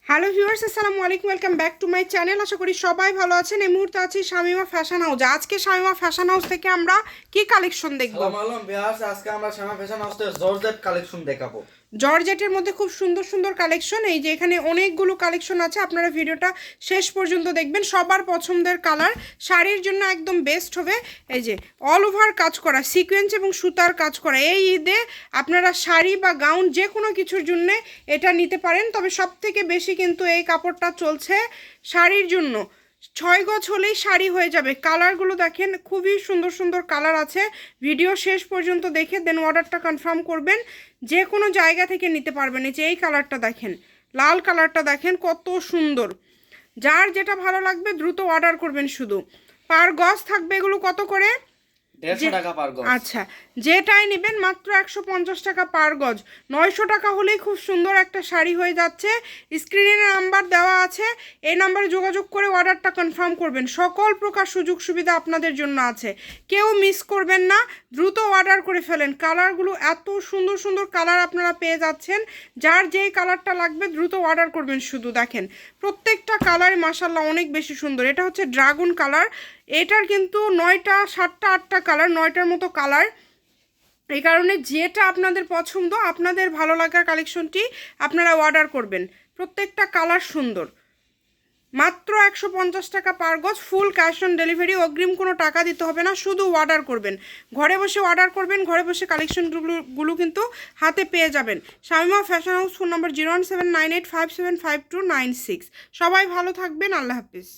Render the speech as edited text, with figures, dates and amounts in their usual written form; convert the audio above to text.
Hello viewers, আসসালামু আলাইকুম। Welcome back to my channel. আশা করি সবাই ভালো আছেন। এই মুহূর্তে আছি শামিমা ফ্যাশন হাউস। আজকে শামিমা ফ্যাশন হাউস থেকে আমরা কি কালেকশন দেখব? সালাম আলাইকুম ভিউয়ার্স, আজকে আমরা শামা ফ্যাশন হাউস থেকে জর্জেট কালেকশন দেখাবো। জর্জেটের মধ্যে খুব সুন্দর সুন্দর কালেকশন। এই যে এখানে অনেকগুলো কালেকশন আছে, আপনারা ভিডিওটা শেষ পর্যন্ত দেখবেন। সবার পছন্দের কালার, শাড়ির জন্য একদম বেস্ট হবে। এই যে অল ওভার কাজ করা, সিকোয়েন্স এবং সুতার কাজ করা। এই ঈদে আপনারা শাড়ি বা গাউন যে কোনো কিছুর জন্য এটা নিতে পারেন। তবে সব থেকে বেশি কিন্তু এই কাপড়টা চলছে শাড়ির জন্য। 6 গজ হলেই শাড়ি হয়ে যাবে। কালারগুলো দেখেন, খুবই সুন্দর সুন্দর কালার আছে। ভিডিও শেষ পর্যন্ত দেখে দেন অর্ডারটা কনফার্ম করবেন। যে কোনো জায়গা থেকে নিতে পারবেন। এই যে এই কালারটা দেখেন, লাল কালারটা দেখেন কত সুন্দর। যার যেটা ভালো লাগবে দ্রুত অর্ডার করবেন। শুধু পার গজ থাকবে এগুলো কত করে? 150 টাকা পার গজ। আচ্ছা, যেটাই নেবেন মাত্র 150 টাকা পার গজ। 900 টাকা হলেই খুব সুন্দর একটা শাড়ি হয়ে যাচ্ছে। স্ক্রিনে নাম্বার দেওয়া আছে, এই নাম্বারে যোগাযোগ করে অর্ডারটা কনফার্ম করবেন। সকল প্রকার সুযোগ সুবিধা আপনাদের জন্য আছে, কেউ মিস করবেন না। দ্রুত অর্ডার করে ফেলেন। কালারগুলো এত সুন্দর সুন্দর কালার আপনারা পেয়ে যাচ্ছেন। যার যেই কালারটা লাগবে দ্রুত অর্ডার করবেন। শুধু দেখেন প্রত্যেকটা কালারই মাশাআল্লাহ অনেক বেশি সুন্দর। এটা হচ্ছে ড্রাগন কালার। এটার কিন্তু 9টা 7টা 8টা কালার, 9টার মতো কালার। এই কারণে যেটা আপনাদের পছন্দ, আপনাদের ভালো লাগার কালেকশনটি আপনারা অর্ডার করবেন। প্রত্যেকটা কালার সুন্দর। মাত্র 150 টাকা পার গজ, ফুল ক্যাশ অন ডেলিভারি। অগ্রিম কোনো টাকা দিতে হবে না, শুধু অর্ডার করবেন। ঘরে বসে অর্ডার করবেন, ঘরে বসে কালেকশনগুলো কিন্তু হাতে পেয়ে যাবেন। শামিমা ফ্যাশন হাউস, ফোন নম্বর 01798575296। সবাই ভালো থাকবেন, আল্লাহ হাফিজ।